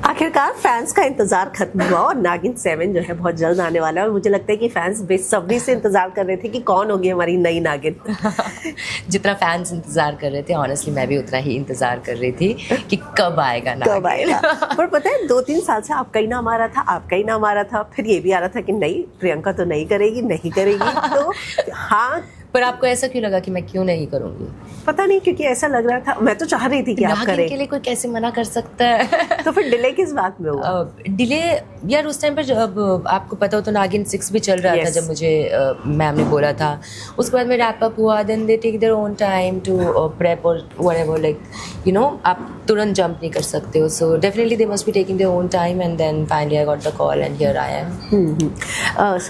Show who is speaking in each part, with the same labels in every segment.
Speaker 1: आखिरकार फैंस का इंतजार खत्म हुआ और नागिन 7 जो है बहुत जल्द आने वाला है और मुझे लगता है कि फैंस बेसब्री से इंतजार कर रहे थे कि कौन होगी हमारी नई नागिन।
Speaker 2: जितना फैंस इंतजार कर रहे थे ऑनेस्टली मैं भी उतना ही इंतजार कर रही थी कि कब आएगा नागिन।
Speaker 1: कब आएगा। पर पता है 2-3 साल से आपका ही नाम आ रहा था, आपका ही नाम आ रहा था, फिर ये भी आ रहा था कि नहीं प्रियंका तो नहीं करेगी तो हाँ।
Speaker 2: पर आपको ऐसा क्यों लगा कि मैं क्यों नहीं करूँगी?
Speaker 1: पता नहीं, क्योंकि ऐसा लग रहा था, मैं तो चाह रही थी कि आप करें।
Speaker 2: के लिए कोई कैसे मना कर सकता है?
Speaker 1: तो फिर डिले किस बात में हुआ?
Speaker 2: डिले यार उस टाइम पर जब आपको पता हो तो नागिन 6 भी चल रहा था जब मुझे मैम ने बोला था। उसके बाद में रैप अप हुआ, then they take their own time to prep और व्हाटएवर, लाइक यू नो आप तुरंत जंप नहीं कर सकते हो। So definitely they must be taking their own time and then finally I got the call and here I am.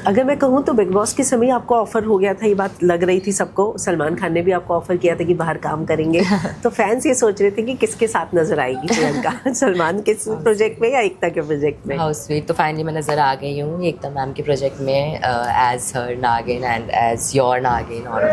Speaker 1: अगर मैं कहूँ तो बिग बॉस के समय आपको ऑफर हो गया था, ये बात लग रही थी सबको। सलमान खान ने भी आपको ऑफर किया था कि बाहर काम करेंगे। तो फैंस ये सोच रहे थे कि किसके साथ नजर आएगी प्रियंका, सलमान के प्रोजेक्ट में या एकता के प्रोजेक्ट में?
Speaker 2: How sweet. तो फाइनली मैं नजर आ गई हूँ एकता मैम के प्रोजेक्ट में एज हर नागिन एंड एज योर नागिन और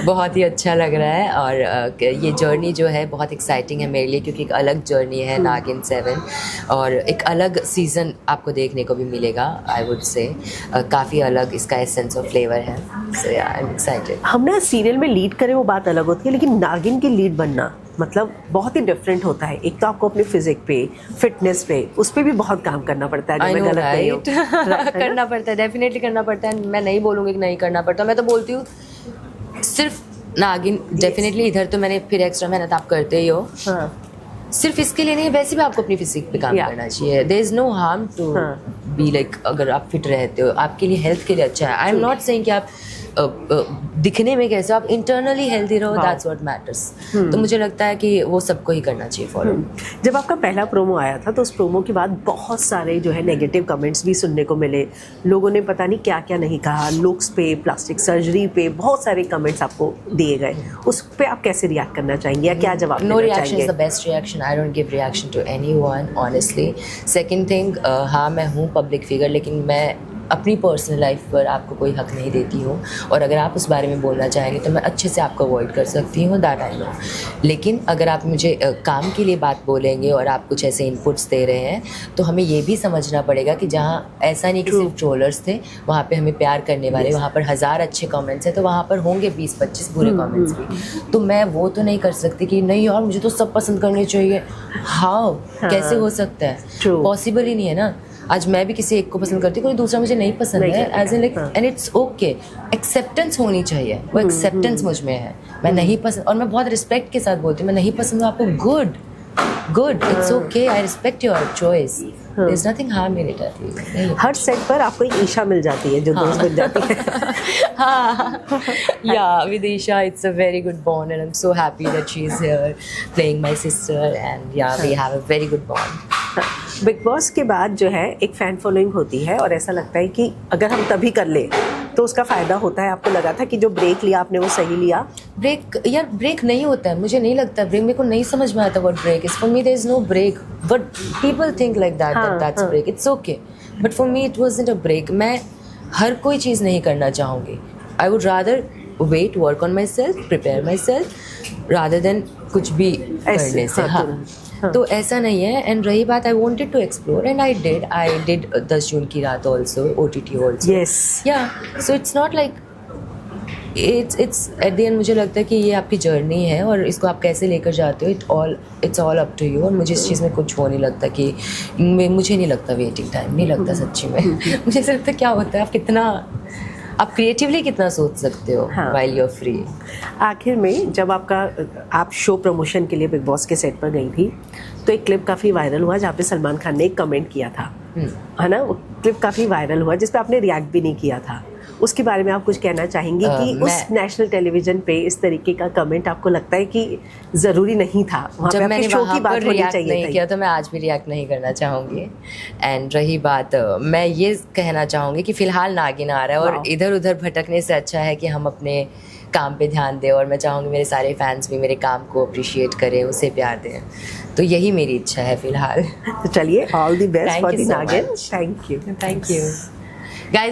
Speaker 2: बहुत ही अच्छा लग रहा है। और ये जर्नी जो है बहुत एक्साइटिंग है मेरे लिए, क्योंकि एक अलग जर्नी है नागिन 7 और एक अलग सीज़न आपको देखने को भी मिलेगा। आई वुड से काफ़ी अलग इसका एसेंस और फ्लेवर है। सो या आई एम एक्साइटेड।
Speaker 1: हम ना सीरियल में लीड करें वो बात अलग होती है, लेकिन नागिन की लीड बनना मतलब बहुत ही डिफरेंट होता है। एक तो आपको अपने फिजिक पे, फिटनेस पे, उस पर भी बहुत काम करना पड़ता है।
Speaker 2: I know, right? करना पड़ता है, डेफिनेटली करना पड़ता है। मैं नहीं बोलूँगी कि नहीं करना पड़ता, मैं तो बोलती हूँ सिर्फ नागिन डेफिनेटली इधर तो मैंने फिर एक्स्ट्रा मेहनत आप करते ही हो। हाँ। सिर्फ इसके लिए नहीं, वैसे भी आपको अपनी फिजिक पे काम करना चाहिए। There is no harm to be like, अगर आप फिट रहते हो आपके लिए, हेल्थ के लिए अच्छा है। आई एम नॉट सेइंग कि आप दिखने में कैसे, आप इंटरनली हेल्दी रहो, दैट्स व्हाट मैटर्स। तो मुझे लगता है कि वो सबको ही करना चाहिए फॉलो।
Speaker 1: जब आपका पहला प्रोमो आया था तो उस प्रोमो के बाद बहुत सारे जो है नेगेटिव कमेंट्स भी सुनने को मिले। लोगों ने पता नहीं क्या क्या नहीं कहा, लुक्स पे, प्लास्टिक सर्जरी पे बहुत सारे कमेंट्स आपको दिए गए। उस पे आप कैसे रिएक्ट करना चाहेंगे या क्या जवाब
Speaker 2: नो
Speaker 1: देना
Speaker 2: रिएक्शन
Speaker 1: चाहेंगे?
Speaker 2: Is the best reaction. I don't give reaction to anyone honestly. Second thing, हाँ मैं हूँ पब्लिक फिगर, लेकिन मैं अपनी पर्सनल लाइफ पर आपको कोई हक नहीं देती हूँ। और अगर आप उस बारे में बोलना चाहेंगे तो मैं अच्छे से आपको अवॉइड कर सकती हूँ, दैट आई नो। लेकिन अगर आप मुझे काम के लिए बात बोलेंगे और आप कुछ ऐसे इनपुट्स दे रहे हैं तो हमें ये भी समझना पड़ेगा कि जहाँ ऐसा नहीं कि सिर्फ ट्रोलर्स थे, वहाँ पे हमें प्यार करने वाले, वहाँ पर 1000 अच्छे कमेंट्स हैं तो वहाँ पर होंगे 20-25 बुरे कमेंट्स भी। तो मैं वो तो नहीं कर सकती कि नहीं यार मुझे तो सब पसंद करने चाहिए। हाउ कैसे हो सकता है? पॉसिबल ही नहीं है ना। आज मैं भी किसी एक को पसंद करती हूँ, कोई दूसरा मुझे नहीं पसंद है, as in like, and it's okay. Acceptance होनी चाहिए, वो एक्सेप्टेंस मुझ में है। मैं नहीं पसंद, और मैं बहुत रिस्पेक्ट के साथ बोलती हूँ, मैं नहीं पसंद हूँ आपको, good, it's okay, I respect your choice, there is nothing harm in it.
Speaker 1: हर सेट पर आपको एक ईशा मिल जाती है जो दोस्त बन जाती है।
Speaker 2: हाँ, yeah, with Isha, it's a very good bond, and I'm so happy that she's here playing my sister, and yeah, we have a very good bond.
Speaker 1: Big boss के बाद जो है एक फ़ैन फॉलोइंग होती है और ऐसा लगता है कि अगर हम तभी कर ले तो उसका फ़ायदा होता है। आपको लगा था कि जो ब्रेक लिया आपने वो सही लिया?
Speaker 2: ब्रेक यार ब्रेक नहीं होता है, मुझे नहीं लगता ब्रेक। मेरे को नहीं समझ में आता what break is. For me there is no break, but people think like that that's break. It's okay, but for me it wasn't a break. मैं हर कोई चीज़ नहीं करना चाहूँगी। I would rather wait, work on myself, prepare myself, rather than कुछ भी करने से। हाँ, तो ऐसा नहीं है। एंड रही बात, I wanted to explore and I did 10 जून की रात also, OTT also.
Speaker 1: Yes,
Speaker 2: yeah so it's not like, it's at the end मुझे लगता है कि ये आपकी जर्नी है और इसको आप कैसे लेकर जाते हो, it's all up to you. और मुझे इस चीज़ में कुछ वो नहीं लगता कि मुझे नहीं लगता वेटिंग टाइम, नहीं लगता सच्ची में। मुझे ऐसा लगता क्या होता है, आप क्रिएटिवली कितना सोच सकते हो व्हाइल यू आर फ्री।
Speaker 1: आखिर में जब आप शो प्रमोशन के लिए बिग बॉस के सेट पर गई थी तो एक क्लिप काफ़ी वायरल हुआ जहाँ पे सलमान खान ने एक कमेंट किया था, है ना? वो क्लिप काफ़ी वायरल हुआ जिस पे आपने रिएक्ट भी नहीं किया था। उसके बारे में आप कुछ कहना चाहेंगे कि उस नेशनल टेलीविजन पे इस तरीके का कमेंट आपको लगता है कि ज़रूरी नहीं था?
Speaker 2: जब मैंने वहाँ पर रिएक्ट नहीं किया तो मैं आज भी रिएक्ट नहीं करना चाहूँगी। एंड रही बात, मैं ये कहना चाहूँगी कि फ़िलहाल नागिन आ रहा है और इधर उधर भटकने से अच्छा है कि हम अपने काम पे ध्यान दें। और मैं चाहूँगी मेरे सारे फैंस भी मेरे काम को अप्रिशिएट करें, उसे प्यार दें। तो यही मेरी इच्छा है फ़िलहाल।
Speaker 1: तो चलिए, all the best for the Naagin. Thank you.